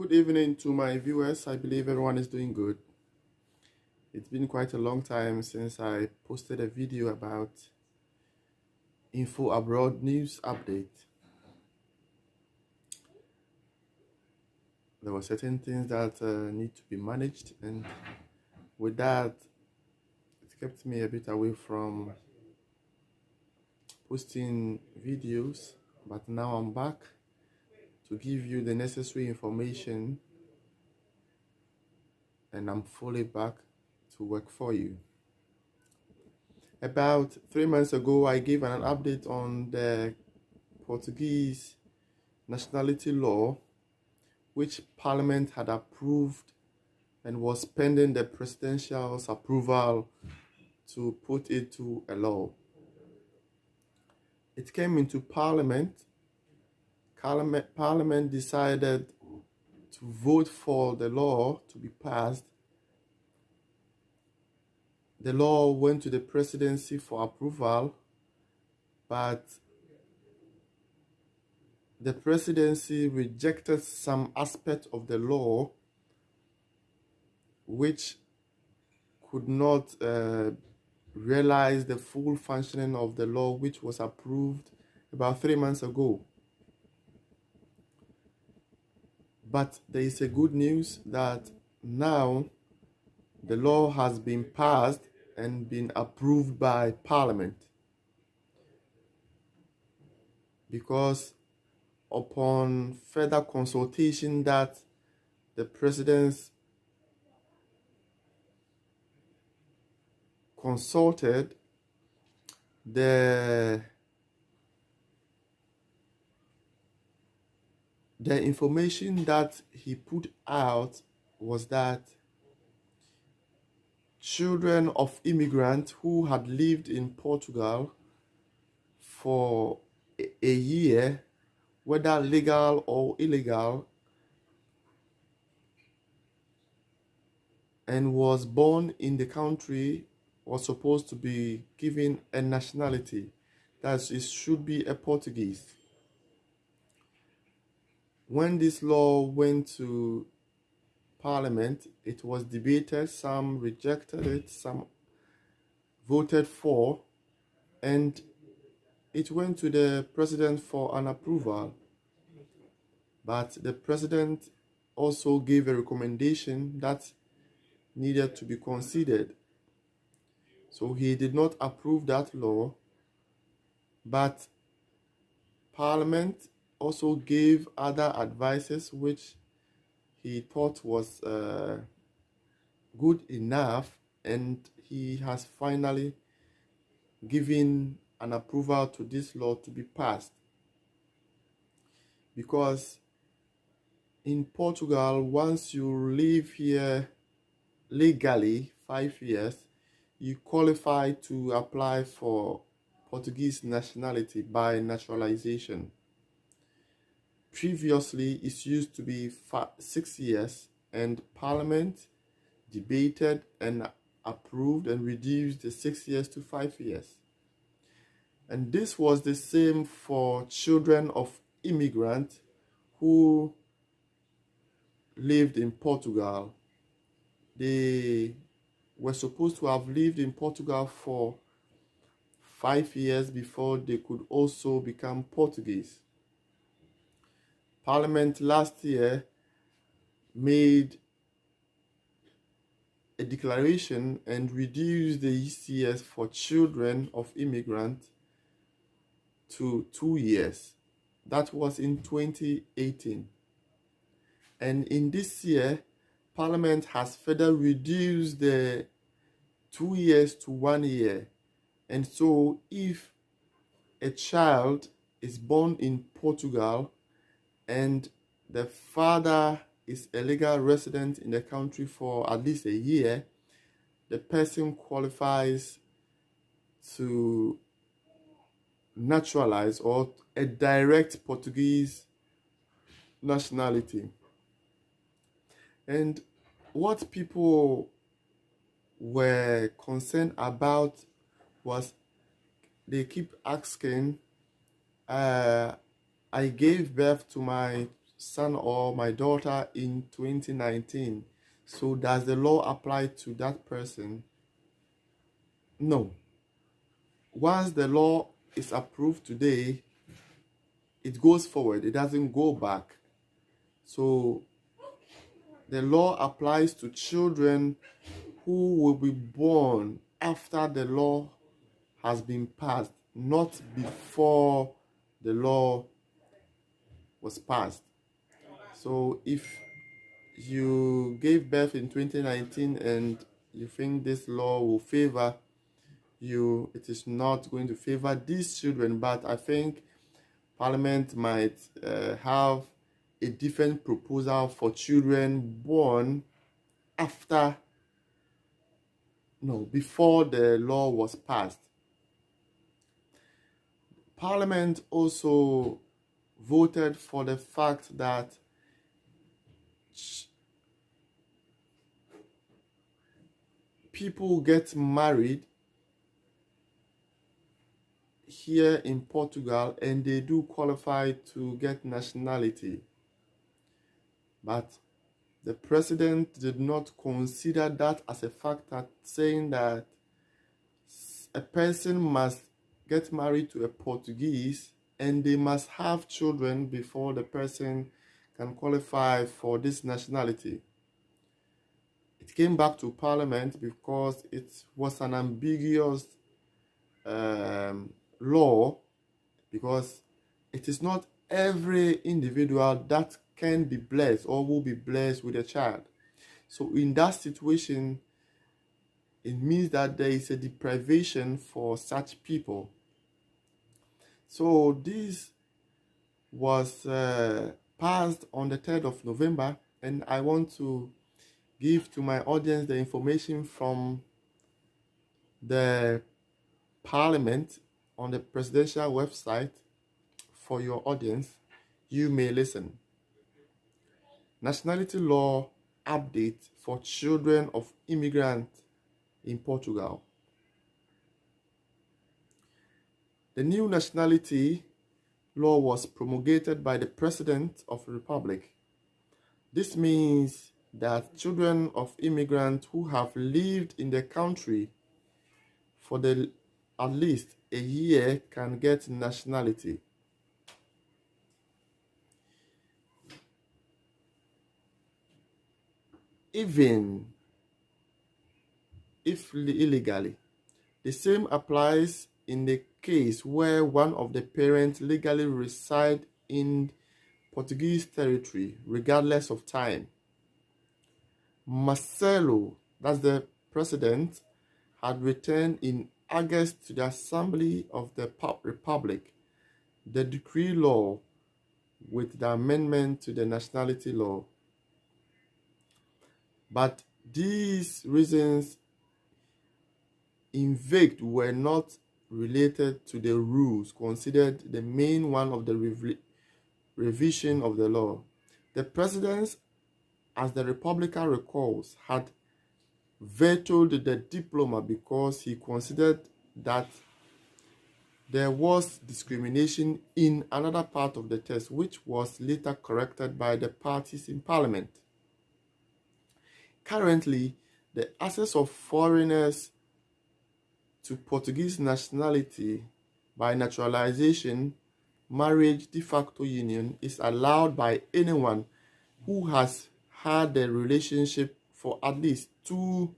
Good evening to my viewers. I believe everyone is doing good. It's been quite a long time since I posted a video about Info Abroad news update. There were certain things that need to be managed, and with that, it kept me a bit away from posting videos. But now I'm back to give you the necessary information, and I'm fully back to work for you. About 3 months ago, I gave an update on the Portuguese nationality law, which Parliament had approved and was pending the presidential's approval to put it to a law. It came into Parliament. Parliament decided to vote for the law to be passed. The law went to the presidency for approval, but the presidency rejected some aspect of the law which could not realize the full functioning of the law which was approved about 3 months ago. But there is a good news that now the law has been passed and been approved by Parliament, because upon further consultation that the presidents consulted, the information that he put out was that children of immigrants who had lived in Portugal for a year, whether legal or illegal, and was born in the country, was supposed to be given a nationality. That it should be a Portuguese. When this law went to Parliament, it was debated. Some rejected it, some voted for, and it went to the president for an approval. But the president also gave a recommendation that needed to be considered. So he did not approve that law, but Parliament also gave other advices which he thought was good enough, and he has finally given an approval to this law to be passed. Because in Portugal, once you live here legally 5 years, you qualify to apply for Portuguese nationality by naturalization. Previously, it used to be 6 years, and Parliament debated and approved and reduced the 6 years to 5 years. And this was the same for children of immigrants who lived in Portugal. They were supposed to have lived in Portugal for 5 years before they could also become Portuguese. Parliament last year made a declaration and reduced the years for children of immigrants to 2 years. That was in 2018. And in this year, Parliament has further reduced the 2 years to 1 year. And so if a child is born in Portugal and the father is a legal resident in the country for at least a year, the person qualifies to naturalize or a direct Portuguese nationality. And what people were concerned about was they keep asking, I gave birth to my son or my daughter in 2019. So does the law apply to that person? No. Once the law is approved today, it goes forward. It doesn't go back. So the law applies to children who will be born after the law has been passed, not before the law was passed. So if you gave birth in 2019 and you think this law will favor you, it is not going to favor these children. But I think Parliament might have a different proposal for children born after, no, before the law was passed. Parliament also voted for the fact that people get married here in Portugal and they do qualify to get nationality. But the president did not consider that as a factor, saying that a person must get married to a Portuguese and they must have children before the person can qualify for this nationality. It came back to Parliament because it was an ambiguous law, because it is not every individual that can be blessed or will be blessed with a child. So in that situation, it means that there is a deprivation for such people. So this was passed on the 3rd of November, and I want to give to my audience the information from the Parliament on the presidential website for your audience. You may listen. Nationality law update for children of immigrants in Portugal. The new nationality law was promulgated by the President of the Republic. This means that children of immigrants who have lived in the country for at least a year can get nationality. Even if illegally. The same applies in the case where one of the parents legally reside in Portuguese territory, regardless of time. Marcelo, that's the president, had returned in August to the Assembly of the Republic the decree law with the amendment to the nationality law. But these reasons invoked were not related to the rules considered the main one of the revision of the law. The president, as the Republican recalls, had vetoed the diploma because he considered that there was discrimination in another part of the text, which was later corrected by the parties in Parliament. Currently, the access of foreigners to Portuguese nationality by naturalization, marriage, de facto union is allowed by anyone who has had a relationship for at least 3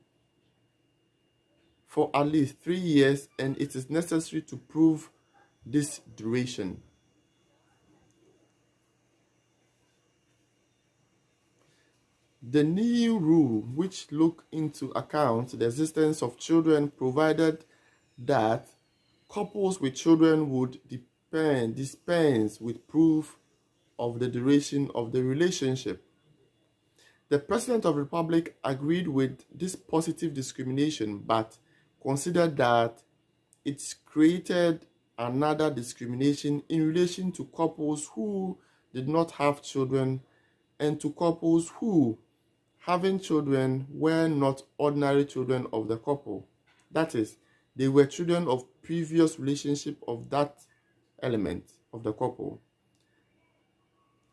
years, and it is necessary to prove this duration. The new rule, which look into account the existence of children, provided that couples with children would dispense with proof of the duration of the relationship. The President of the Republic agreed with this positive discrimination, but considered that it created another discrimination in relation to couples who did not have children and to couples who, having children, were not ordinary children of the couple. That is, they were children of previous relationship of that element of the couple.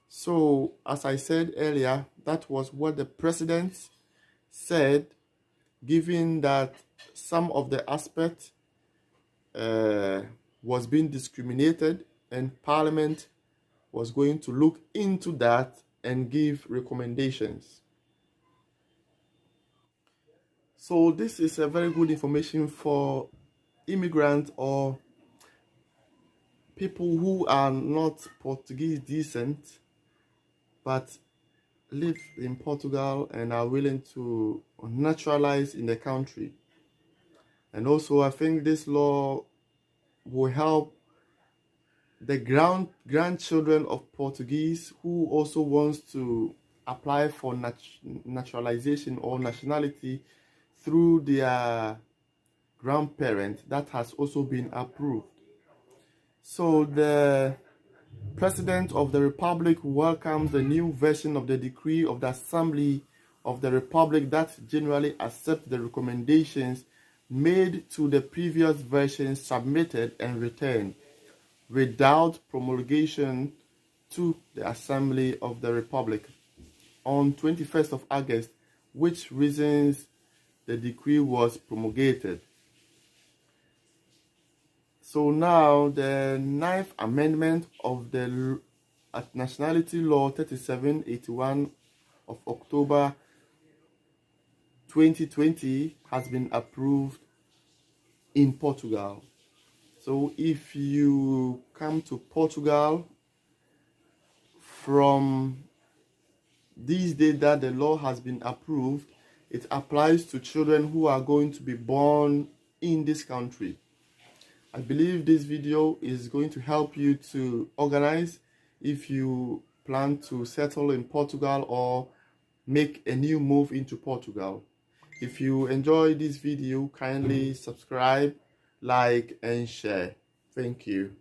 So, as I said earlier, that was what the president said, given that some of the aspects was being discriminated, and Parliament was going to look into that and give recommendations. So this is a very good information for immigrants or people who are not Portuguese descent but live in Portugal and are willing to naturalize in the country. And also I think this law will help the grandchildren of Portuguese who also wants to apply for naturalization or nationality through their grandparent that has also been approved. So the President of the Republic welcomes the new version of the decree of the Assembly of the Republic that generally accepts the recommendations made to the previous version submitted and returned without promulgation to the Assembly of the Republic on 21st of August, which reasons the decree was promulgated. So now the 9th amendment of the Nationality Law 3781 of October 2020 has been approved in Portugal. So if you come to Portugal from these days that the law has been approved, it applies to children who are going to be born in this country. I believe this video is going to help you to organize if you plan to settle in Portugal or make a new move into Portugal. If you enjoy this video, kindly subscribe, like, and share. Thank you.